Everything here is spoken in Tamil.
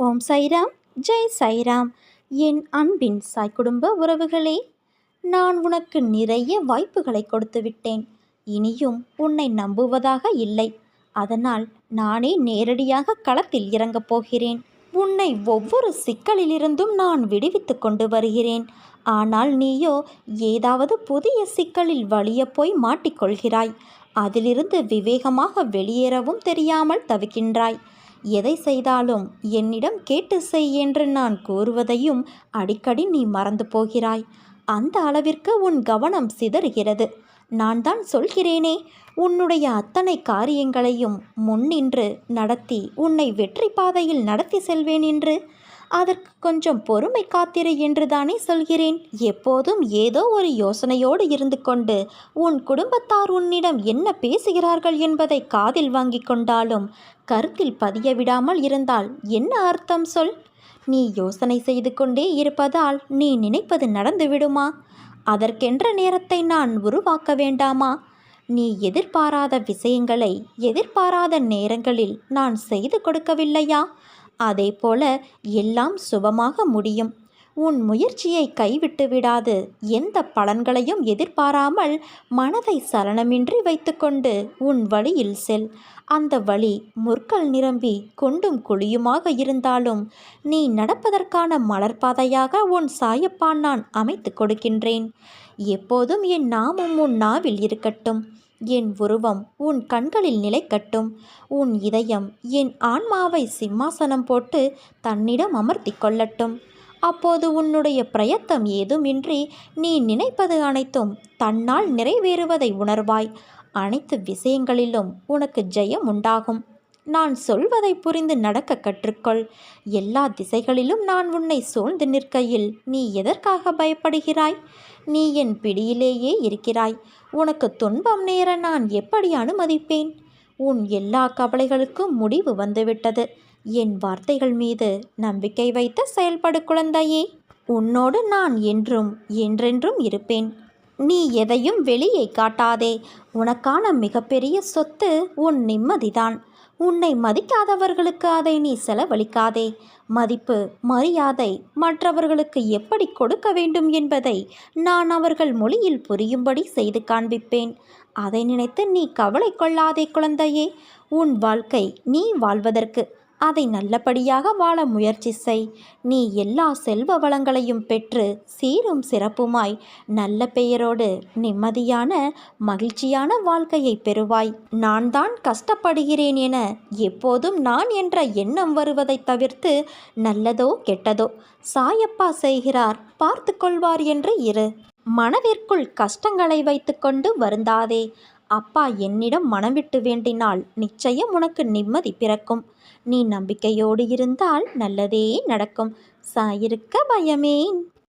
ஓம் சைராம், ஜெய் சைராம். என் அன்பின் சாய் குடும்ப உறவுகளே, நான் உனக்கு நிறைய வாய்ப்புகளை கொடுத்து விட்டேன். இனியும் உன்னை நம்புவதாக இல்லை. அதனால் நானே நேரடியாக களத்தில் இறங்கப் போகிறேன். உன்னை ஒவ்வொரு சிக்கலிலிருந்தும் நான் விடுவித்து கொண்டு வருகிறேன். ஆனால் நீயோ ஏதாவது புதிய சிக்கலில் வலிய போய் மாட்டிக்கொள்கிறாய். அதிலிருந்து விவேகமாக வெளியேறவும் தெரியாமல் தவிக்கின்றாய். எதை செய்தாலும் என்னிடம் கேட்டு செய் என்று நான் கூறுவதையும் அடிக்கடி நீ மறந்து போகிறாய். அந்த அளவிற்கு உன் கவனம் சிதறுகிறது. நான் தான் சொல்கிறேனே, உன்னுடைய அத்தனை காரியங்களையும் முன்னின்று நடத்தி உன்னை வெற்றி பாதையில் நடத்தி செல்வேன் என்று. அதற்கு கொஞ்சம் பொறுமை காத்திரு என்று தானே சொல்கிறேன். எப்போதும் ஏதோ ஒரு யோசனையோடு இருந்து கொண்டு உன் குடும்பத்தார் உன்னிடம் என்ன பேசுகிறார்கள் என்பதை காதில் வாங்கி கொண்டாலும் கருத்தில் பதிய விடாமல் இருந்தால் என்ன அர்த்தம் சொல்? நீ யோசனை செய்து கொண்டே இருப்பதால் நீ நினைப்பது நடந்து விடுமா? அதற்கென்ற நேரத்தை நான் உருவாக்க வேண்டாமா? நீ எதிர்பாராத விஷயங்களை எதிர்பாராத நேரங்களில் நான் செய்து கொடுக்கவில்லையா? அதேபோல எல்லாம் சுபமாக முடியும். உன் முயற்சியை கைவிட்டு விடாது. எந்த பலன்களையும் எதிர்பாராமல் மனதை சலனமின்றி வைத்துக்கொண்டு உன் வழியில் செல். அந்த வழி முற்கள் நிரம்பி குண்டும் குழியுமாக இருந்தாலும் நீ நடப்பதற்கான மலர்பாதையாக உன் சாயப்பா நான் அமைத்து கொடுக்கின்றேன். எப்போதும் என் நாமம் உன் நாவில் இருக்கட்டும். என் உருவம் உன் கண்களில் நிலைக்கட்டும். உன் இதயம் என் ஆன்மாவை சிம்மாசனம் போட்டு தன்னிடம் அமர்த்தி கொள்ளட்டும். அப்போது உன்னுடைய பிரயத்தம் ஏதுமின்றி நீ நினைப்பது அனைத்தும் தன்னால் நிறைவேறுவதை உணர்வாய். அனைத்து விஷயங்களிலும் உனக்கு ஜெயம் உண்டாகும். நான் சொல்வதை புரிந்து நடக்க கற்றுக்கொள். எல்லா திசைகளிலும் நான் உன்னை சூழ்ந்து நிற்கையில் நீ எதற்காக பயப்படுகிறாய்? நீ என் பிடியிலேயே இருக்கிறாய். உனக்கு துன்பம் நேர நான் எப்படி அனுமதிப்பேன்? உன் எல்லா கவலைகளுக்கும் முடிவு வந்துவிட்டது. என் வார்த்தைகள் மீது நம்பிக்கை வைத்து செயல்படு குழந்தையே. உன்னோடு நான் என்றும் என்றென்றும் இருப்பேன். நீ எதையும் வெளியே காட்டாதே. உனக்கான மிகப்பெரிய சொத்து உன் நிம்மதிதான். உன்னை மதிக்காதவர்களுக்கு அதை நீ செலவழிக்காதே. மதிப்பு, மரியாதை மற்றவர்களுக்கு எப்படி கொடுக்க வேண்டும் என்பதை நான் அவர்கள் மொழியில் புரியும்படி செய்து காண்பிப்பேன். அதை நினைத்து நீ கவலை கொள்ளாதே குழந்தையே. உன் வாழ்க்கை நீ வாழ்வதற்கு அதை நல்லபடியாக வாழ முயற்சி செய். நீ எல்லா செல்வ வளங்களையும் பெற்று சீரும் சிறப்புமாய் நல்ல பெயரோடு நிம்மதியான மகிழ்ச்சியான வாழ்க்கையை பெறுவாய். நான் தான் கஷ்டப்படுகிறேன் என எப்போதும் நான் என்ற எண்ணம் வருவதை தவிர்த்து நல்லதோ கெட்டதோ சாயப்பா செய்கிறார், பார்த்து கொள்வார் என்று இரு. மனதிற்குள் கஷ்டங்களை வைத்துக்கொண்டு வருந்தாதே. அப்பா என்னிடம் மனம் விட்டு வேண்டினால் நிச்சயம் உனக்கு நிம்மதி பிறக்கும். நீ நம்பிக்கையோடு இருந்தால் நல்லதே நடக்கும். சாயிருக்க பயமேன்.